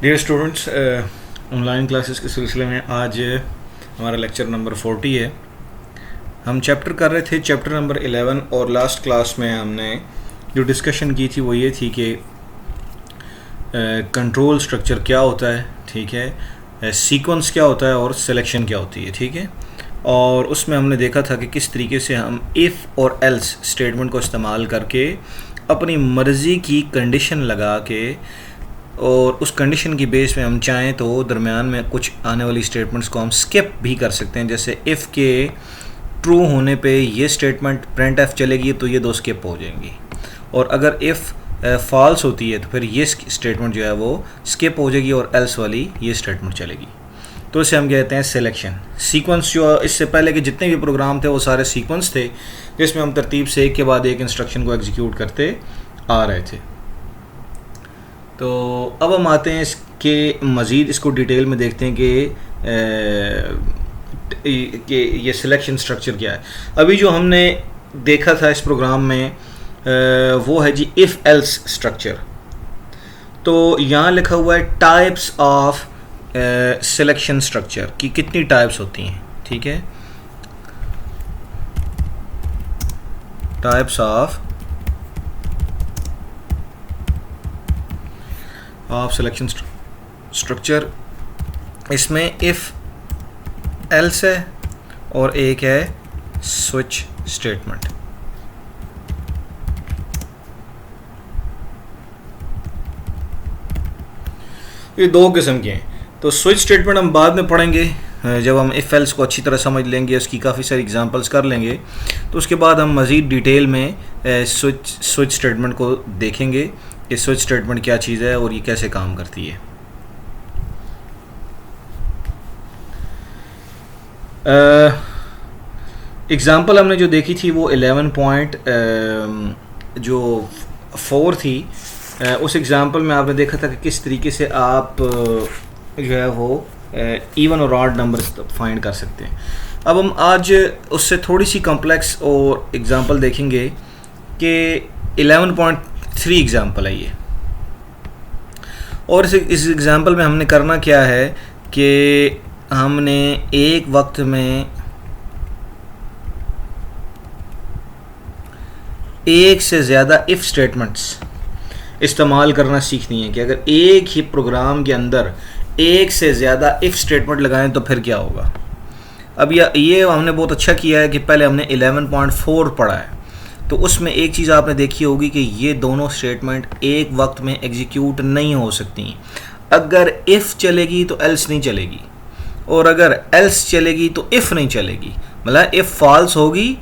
Dear students, online classes के सिलसिले में आज हमारा लेक्चर नंबर 40 है। हम चैप्टर कर रहे थे चैप्टर नंबर 11 और लास्ट क्लास में हमने जो डिस्कशन की थी वो ये थी कि कंट्रोल स्ट्रक्चर क्या होता है, ठीक है, सीक्वेंस क्या होता है और सिलेक्शन क्या होती है, ठीक है। और उसमें हमने देखा था कि किस तरीके से हम इफ़ और एल्स स्टेटमेंट को इस्तेमाल करके अपनी मर्ज़ी की कंडीशन लगा के और उस कंडीशन की बेस में हम चाहें तो दरमियान में कुछ आने वाली स्टेटमेंट्स को हम स्किप भी कर सकते हैं। जैसे इफ़ के ट्रू होने पे ये स्टेटमेंट प्रिंट एफ चलेगी तो ये दो स्किप हो जाएंगी, और अगर इफ़ फॉल्स होती है तो फिर ये स्टेटमेंट जो है वो स्किप हो जाएगी और एल्स वाली ये स्टेटमेंट चलेगी। तो इसे हम कहते हैं सिलेक्शन। सीक्वेंस जो इससे पहले के जितने भी प्रोग्राम थे वो सारे सीक्वेंस थे जिसमें हम तरतीब से एक के बाद एक इंस्ट्रक्शन को एग्जीक्यूट करते आ रहे थे। तो अब हम आते हैं इसके मज़ीद इसको डिटेल में देखते हैं कि ये सिलेक्शन स्ट्रक्चर क्या है। अभी जो हमने देखा था इस प्रोग्राम में वो है जी इफ़ एल्स स्ट्रक्चर। तो यहाँ लिखा हुआ है टाइप्स ऑफ सिलेक्शन स्ट्रक्चर की कितनी टाइप्स होती हैं, ठीक है। टाइप्स ऑफ सिलेक्शन स्ट्रक्चर, इसमें इफ़ एल्स है और एक है स्विच स्टेटमेंट। ये दो किस्म के हैं। तो स्विच स्टेटमेंट हम बाद में पढ़ेंगे जब हम इफ़ एल्स को अच्छी तरह समझ लेंगे, उसकी काफ़ी सारी एग्जांपल्स कर लेंगे, तो उसके बाद हम मज़ीद डिटेल में स्विच स्टेटमेंट को देखेंगे कि स्विच स्टेटमेंट क्या चीज़ है और ये कैसे काम करती है। एग्ज़ाम्पल हमने जो देखी थी वो 11.4 थी। उस एग्ज़ाम्पल में आपने देखा था कि किस तरीके से आप जो है वो इवन और ऑड नंबर फाइंड कर सकते हैं। अब हम आज उससे थोड़ी सी कॉम्प्लेक्स और एग्ज़ाम्पल देखेंगे कि 11.3 एग्ज़ाम्पल है ये। और इस एग्ज़ाम्पल में हमने करना क्या है कि हमने एक वक्त में एक से ज़्यादा इफ़ स्टेटमेंट्स इस्तेमाल करना सीखनी है कि अगर एक ही प्रोग्राम के अंदर एक से ज़्यादा इफ़ स्टेटमेंट लगाएं तो फिर क्या होगा। अब ये हमने बहुत अच्छा किया है कि पहले हमने 11.4 पढ़ा है, तो उसमें एक चीज़ आपने देखी होगी कि ये दोनों स्टेटमेंट एक वक्त में एग्जीक्यूट नहीं हो सकती। अगर इफ़ चलेगी तो एल्स नहीं चलेगी, और अगर एल्स चलेगी तो इफ़ नहीं चलेगी। मतलब इफ़ फॉल्स होगी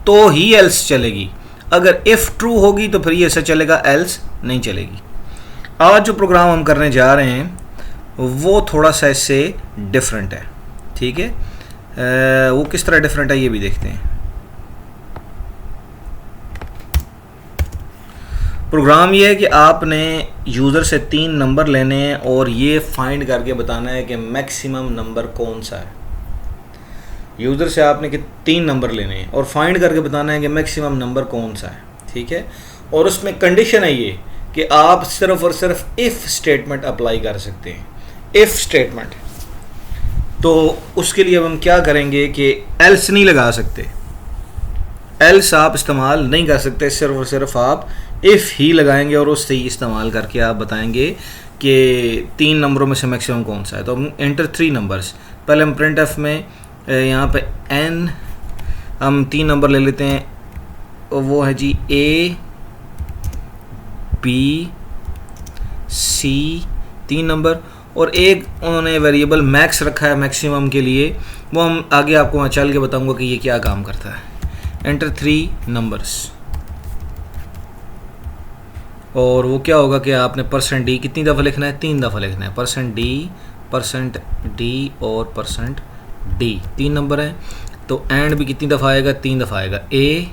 तो ही एल्स चलेगी, अगर इफ़ ट्रू होगी तो फिर ये ऐसा चलेगा, एल्स नहीं चलेगी। आज जो प्रोग्राम हम करने जा रहे हैं वो थोड़ा सा इससे डिफरेंट है, ठीक है। वो किस तरह डिफरेंट है ये भी देखते हैं। प्रोग्राम ये है कि आपने यूज़र से 3 नंबर लेने हैं और ये फाइंड करके बताना है कि मैक्सिमम नंबर कौन सा है। यूज़र से आपने कि 3 नंबर लेने हैं और फाइंड करके बताना है कि मैक्सिमम नंबर कौन सा है, ठीक है। और उसमें कंडीशन है ये कि आप सिर्फ और सिर्फ इफ़ स्टेटमेंट अप्लाई कर सकते हैं, इफ़ स्टेटमेंट। तो उसके लिए अब हम क्या करेंगे कि एल्स नहीं लगा सकते, एल्स आप इस्तेमाल नहीं कर सकते, सिर्फ और सिर्फ आप इफ़ ही लगाएंगे और उससे ही इस्तेमाल करके आप बताएंगे कि 3 नंबरों में से मैक्सिमम कौन सा है। तो हम एंटर 3 नंबर्स, पहले हम प्रिंट एफ में यहाँ पे एन हम 3 नंबर ले लेते हैं, वो है जी ए बी सी 3 नंबर, और एक उन्होंने वेरिएबल मैक्स रखा है मैक्सिमम के लिए, वो हम आगे आपको मैं चल के बताऊंगा कि ये क्या काम करता है। एंटर 3 नंबर्स, और वो क्या होगा कि आपने %d कितनी दफ़ा लिखना है, 3 दफ़ा लिखना है। %d और %d 3 नंबर है। तो एंड भी कितनी दफ़ा आएगा, 3 दफ़ा आएगा। ए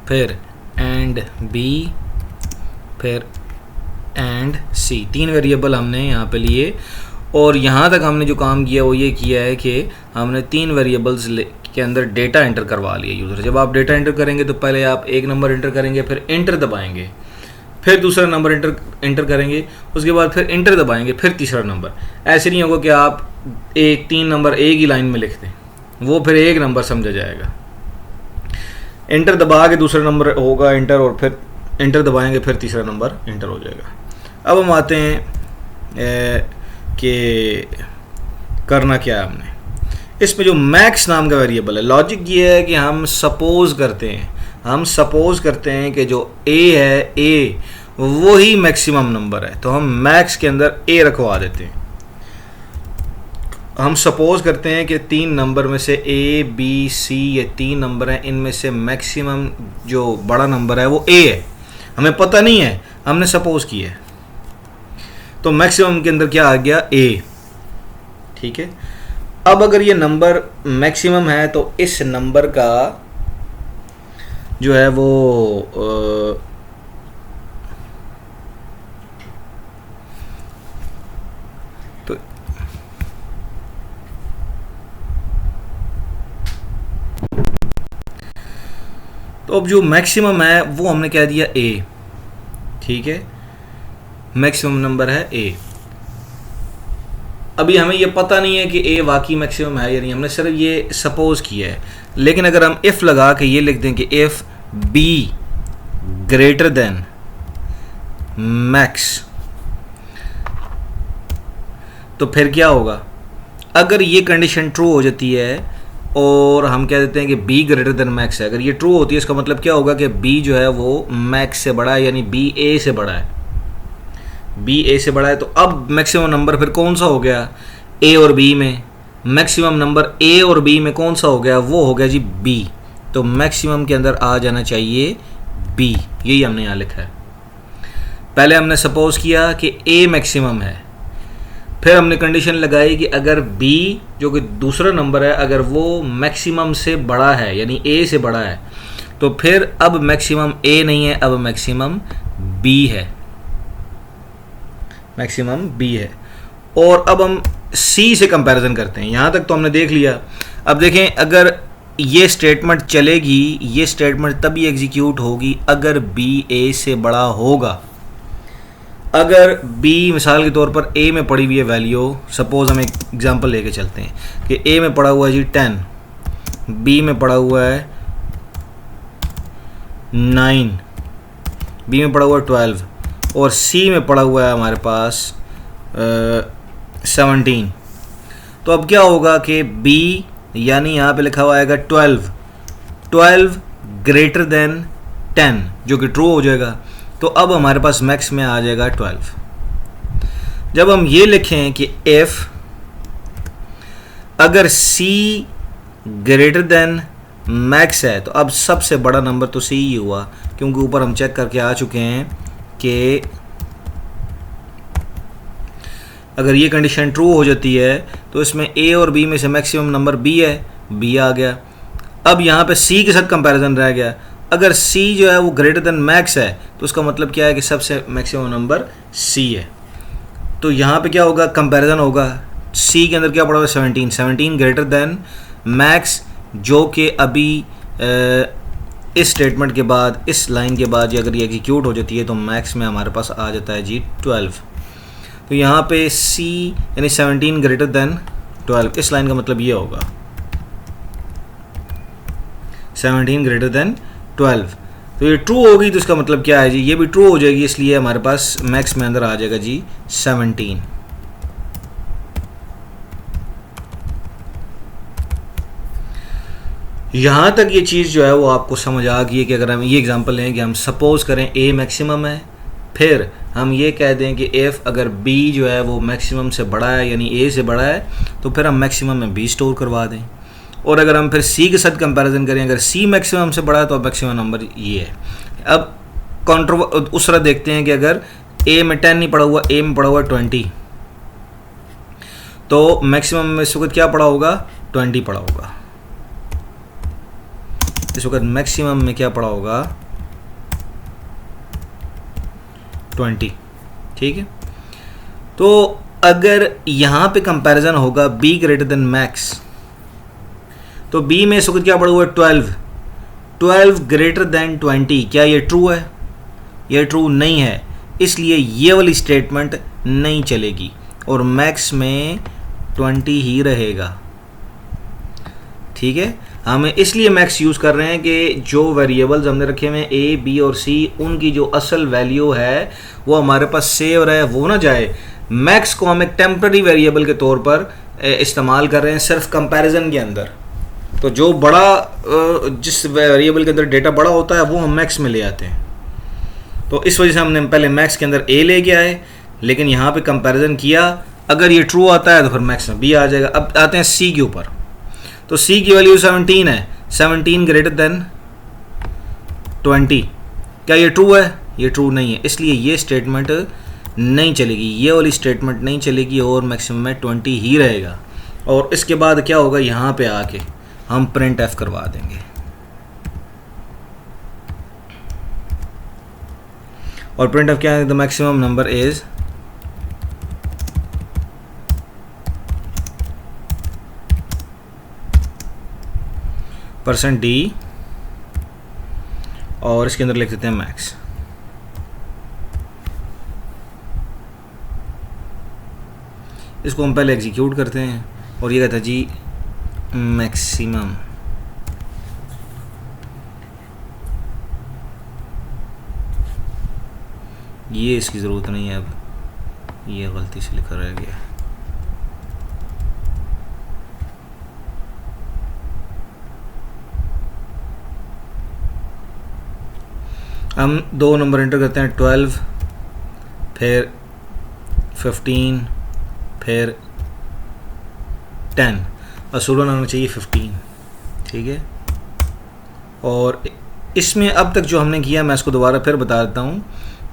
फिर एंड बी फिर एंड सी, 3 वेरिएबल हमने यहाँ पे लिए। और यहाँ तक हमने जो काम किया वो ये किया है कि हमने 3 वेरिएबल्स के अंदर डेटा एंटर करवा लिया यूज़र। जब आप डेटा एंटर करेंगे तो पहले आप एक नंबर एंटर करेंगे, फिर एंटर दबाएंगे, फिर दूसरा नंबर इंटर करेंगे, उसके बाद फिर इंटर दबाएंगे, फिर तीसरा नंबर। ऐसे नहीं होगा कि आप 3 नंबर एक ही लाइन में लिख दें, वो फिर एक नंबर समझा जाएगा। इंटर दबा के दूसरा नंबर होगा इंटर, और फिर इंटर दबाएंगे, फिर तीसरा नंबर इंटर हो जाएगा। अब हम आते हैं कि करना क्या है हमने। इसमें जो मैक्स नाम का वेरिएबल है, लॉजिक ये है कि हम सपोज करते हैं कि जो ए है, ए वो ही मैक्सिमम नंबर है, तो हम मैक्स के अंदर ए रखवा देते हैं। हम सपोज करते हैं कि 3 नंबर में से ए बी सी ये 3 नंबर हैं, इनमें से मैक्सिमम जो बड़ा नंबर है वो ए है। हमें पता नहीं है, हमने सपोज किया है, तो मैक्सिमम के अंदर क्या आ गया, ए। ठीक है, अब अगर ये नंबर मैक्सिमम है तो इस नंबर का जो है वो तो अब जो मैक्सिमम है वो हमने कह दिया ए। ठीक है, मैक्सिमम नंबर है ए। अभी हमें ये पता नहीं है कि ए वाकई मैक्सिमम है या नहीं, हमने सिर्फ ये सपोज किया है। लेकिन अगर हम इफ़ लगा के ये लिख दें कि if be greater than max, तो फिर क्या होगा, अगर ये कंडीशन ट्रू हो जाती है और हम कह देते हैं कि b ग्रेटर देन मैक्स है, अगर ये ट्रू होती है इसका मतलब क्या होगा कि b जो है वो मैक्स से बड़ा है, यानी b a से बड़ा है। b a से बड़ा है, तो अब मैक्सिमम नंबर फिर कौन सा हो गया, a और b में। मैक्सिमम नंबर a और b में कौन सा हो गया, वो हो गया जी b। तो मैक्सिमम के अंदर आ जाना चाहिए b, यही हमने यहाँ लिखा है। पहले हमने सपोज किया कि a मैक्सिमम है, फिर हमने कंडीशन लगाई कि अगर b जो कि दूसरा नंबर है अगर वो मैक्सिमम से बड़ा है, यानी a से बड़ा है, तो फिर अब मैक्सिमम a नहीं है, अब मैक्सिमम b है, मैक्सिमम b है। और अब हम c से कंपैरिजन करते हैं। यहाँ तक तो हमने देख लिया। अब देखें, अगर ये स्टेटमेंट चलेगी, ये स्टेटमेंट तभी एग्जीक्यूट होगी अगर b a से बड़ा होगा। अगर b मिसाल के तौर पर a में पड़ी हुई है वैल्यू, सपोज हम एक एग्जांपल लेके चलते हैं कि a में पड़ा हुआ है जी 10, b में पड़ा हुआ है 9, b में पड़ा हुआ है 12 और c में पड़ा हुआ है हमारे पास 17। तो अब क्या होगा कि b यानी यहाँ पे लिखा हुआ आएगा 12 ग्रेटर देन 10, जो कि ट्रू हो जाएगा। तो अब हमारे पास मैक्स में आ जाएगा 12। जब हम ये लिखें कि if अगर c ग्रेटर देन मैक्स है, तो अब सबसे बड़ा नंबर तो c ही हुआ, क्योंकि ऊपर हम चेक करके आ चुके हैं कि अगर ये कंडीशन ट्रू हो जाती है तो इसमें a और b में से मैक्सिमम नंबर b है, b आ गया। अब यहाँ पे c के साथ कंपैरिजन रह गया। अगर c जो है वो ग्रेटर देन मैक्स है तो उसका मतलब क्या है कि सबसे मैक्सिमम नंबर c है। तो यहाँ पे क्या होगा, कंपैरिजन होगा। c के अंदर क्या पड़ा हुआ है 17 ग्रेटर देन मैक्स, जो कि अभी इस स्टेटमेंट के बाद, इस लाइन के बाद अगर ये एग्जीक्यूट हो जाती है तो मैक्स में हमारे पास आ जाता है जी 12। तो यहाँ पे c यानी 17 ग्रेटर देन 12, इस लाइन का मतलब ये होगा 17 ग्रेटर देन 12। तो ये ट्रू होगी तो इसका मतलब क्या है जी, ये भी ट्रू हो जाएगी, इसलिए हमारे पास मैक्स में अंदर आ जाएगा जी 17। यहाँ तक ये चीज़ जो है वो आपको समझ आ गई है कि अगर हम ये एग्जांपल लें कि हम सपोज करें a मैक्सिमम है, फिर हम ये कह दें कि if अगर b जो है वो मैक्सिमम से बड़ा है यानी a से बड़ा है, तो फिर हम मैक्सिमम में b स्टोर करवा दें। और अगर हम फिर c के साथ कंपैरिजन करें, अगर c मैक्सिमम से बड़ा है तो मैक्सिमम नंबर ये है। अब उस तरह देखते हैं कि अगर a में 10 नहीं पड़ा हुआ, a में पड़ा हुआ 20, तो मैक्सिमम में इस वक्त क्या पड़ा होगा, 20 पड़ा होगा। इस वक्त मैक्सिमम में क्या पड़ा होगा, 20। ठीक है, तो अगर यहाँ पे कंपैरिजन होगा b ग्रेटर देन मैक्स, तो b में इस वक्त क्या पड़ा हुआ है 12 ग्रेटर देन 20, क्या ये ट्रू है? ये ट्रू नहीं है, इसलिए ये वाली स्टेटमेंट नहीं चलेगी और मैक्स में 20 ही रहेगा। ठीक है, हमें इसलिए मैक्स यूज़ कर रहे हैं कि जो वेरिएबल्स हमने रखे हुए हैं ए, बी और सी, उनकी जो असल वैल्यू है वो हमारे पास सेव रहे, वो ना जाए। मैक्स को हम एक टेम्पररी वेरिएबल के तौर पर इस्तेमाल कर रहे हैं सिर्फ कंपैरिजन के अंदर। तो जो बड़ा जिस वेरिएबल के अंदर डेटा बड़ा होता है वो हम मैक्स में ले आते हैं। तो इस वजह से हमने पहले मैक्स के अंदर ए ले गया है, लेकिन यहाँ पे कंपैरिजन किया, अगर ये ट्रू आता है तो फिर मैक्स में बी आ जाएगा। अब आते हैं सी के ऊपर। तो सी की वैल्यू 17 है, 17 ग्रेटर देन 20। क्या ये ट्रू है? ये ट्रू नहीं है, इसलिए ये स्टेटमेंट नहीं चलेगी, ये वाली स्टेटमेंट नहीं चलेगी और मैक्सिमम में 20 ही रहेगा। और इसके बाद क्या होगा, यहाँ पे आके हम प्रिंट एफ करवा देंगे और प्रिंट एफ क्या है, the maximum number is %d और इसके अंदर लिख देते हैं मैक्स। इसको हम पहले एग्जीक्यूट करते हैं और ये कहता है जी मैक्सिमम। ये इसकी ज़रूरत नहीं है, अब ये गलती से लिखा रह गया। हम दो नंबर एंटर करते हैं, 12 फिर 15 फिर 10, असूलन आना चाहिए 15। ठीक है, और इसमें अब तक जो हमने किया मैं इसको दोबारा फिर बता देता हूँ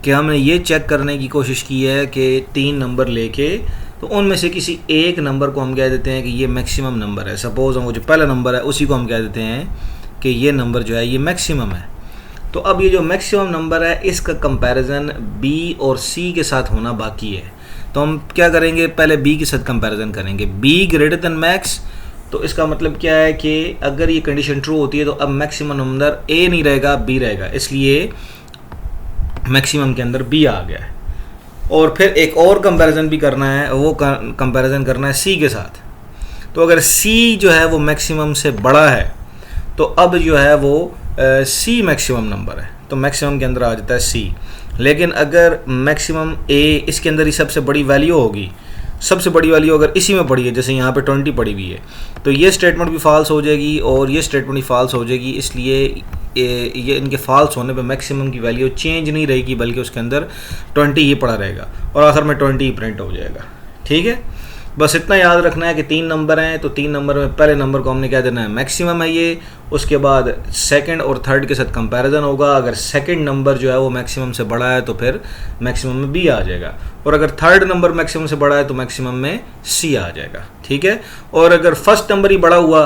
कि हमने ये चेक करने की कोशिश की है कि 3 नंबर लेके तो उनमें से किसी एक नंबर को हम कह देते हैं कि ये मैक्सिमम नंबर है। सपोज़ हम वो जो पहला नंबर है उसी को हम कह देते हैं कि ये नंबर जो है ये मैक्सिमम है। तो अब ये जो मैक्सिमम नंबर है इसका कंपैरिजन बी और सी के साथ होना बाकी है। तो हम क्या करेंगे, पहले बी के साथ कंपैरिजन करेंगे, बी ग्रेटर देन मैक्स। तो इसका मतलब क्या है कि अगर ये कंडीशन ट्रू होती है तो अब मैक्सिमम नंबर ए नहीं रहेगा, बी रहेगा, इसलिए मैक्सिमम के अंदर बी आ गया है। और फिर एक और कंपैरिजन भी करना है, वो कंपैरिजन करना है सी के साथ। तो अगर सी जो है वो मैक्सिमम से बड़ा है तो अब जो है वो सी मैक्सिमम नंबर है, तो मैक्सिमम के अंदर आ जाता है सी। लेकिन अगर मैक्सिमम ए इसके अंदर ही सबसे बड़ी वैल्यू होगी, सबसे बड़ी वैल्यू अगर इसी में पड़ी है, जैसे यहाँ पे 20 पड़ी हुई है, तो ये स्टेटमेंट भी फॉल्स हो जाएगी और ये स्टेटमेंट भी फॉल्स हो जाएगी। इसलिए ये इनके फॉल्स होने पे मैक्सिमम की वैल्यू चेंज नहीं रहेगी, बल्कि उसके अंदर 20 ही पड़ा रहेगा और आखिर में 20 ही प्रिंट हो जाएगा। ठीक है, बस इतना याद रखना है कि 3 नंबर हैं, तो 3 नंबर में पहले नंबर को हमने क्या देना है, मैक्सिमम है ये। उसके बाद सेकंड और थर्ड के साथ कंपैरिजन होगा, अगर सेकंड नंबर जो है वो मैक्सिमम से बड़ा है तो फिर मैक्सिमम में बी आ जाएगा, और अगर थर्ड नंबर मैक्सिमम से बड़ा है तो मैक्सिमम में सी आ जाएगा। ठीक है, और अगर फर्स्ट नंबर ही बड़ा हुआ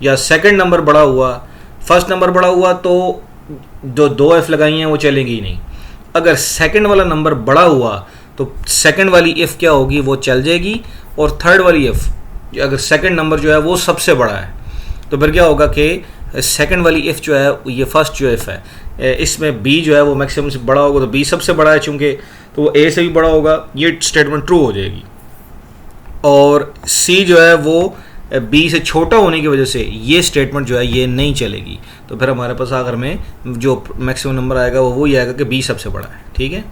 या सेकंड नंबर बड़ा हुआ, फर्स्ट नंबर बड़ा हुआ तो जो 2 एफ लगाई हैं वो चलेंगी ही नहीं। अगर सेकंड वाला नंबर बड़ा हुआ तो सेकंड वाली इफ़ क्या होगी, वो चल जाएगी, और थर्ड वाली इफ़ अगर सेकंड नंबर जो है वो सबसे बड़ा है तो फिर क्या होगा कि सेकंड वाली इफ़ जो है ये फर्स्ट जो इफ़ है इसमें बी जो है वो मैक्सिमम से बड़ा होगा, तो बी सबसे बड़ा है चूँकि, तो वो ए से भी बड़ा होगा, ये स्टेटमेंट ट्रू हो जाएगी। और सी जो है वो बी से छोटा होने की वजह से ये स्टेटमेंट जो है ये नहीं चलेगी। तो फिर हमारे पास आखिर में जो मैक्सिमम नंबर आएगा वो वही आएगा कि बी सबसे बड़ा है। ठीक है,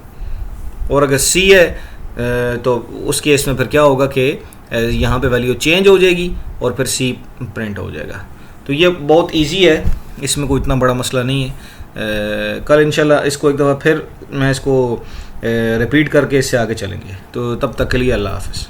और अगर सी है तो उस केस में फिर क्या होगा कि यहाँ पे वैल्यू चेंज हो जाएगी और फिर सी प्रिंट हो जाएगा। तो ये बहुत इजी है, इसमें कोई इतना बड़ा मसला नहीं है। कल इंशाल्लाह इसको एक दफ़ा फिर मैं इसको रिपीट करके इससे आगे चलेंगे। तो तब तक के लिए अल्लाह हाफ़िज़।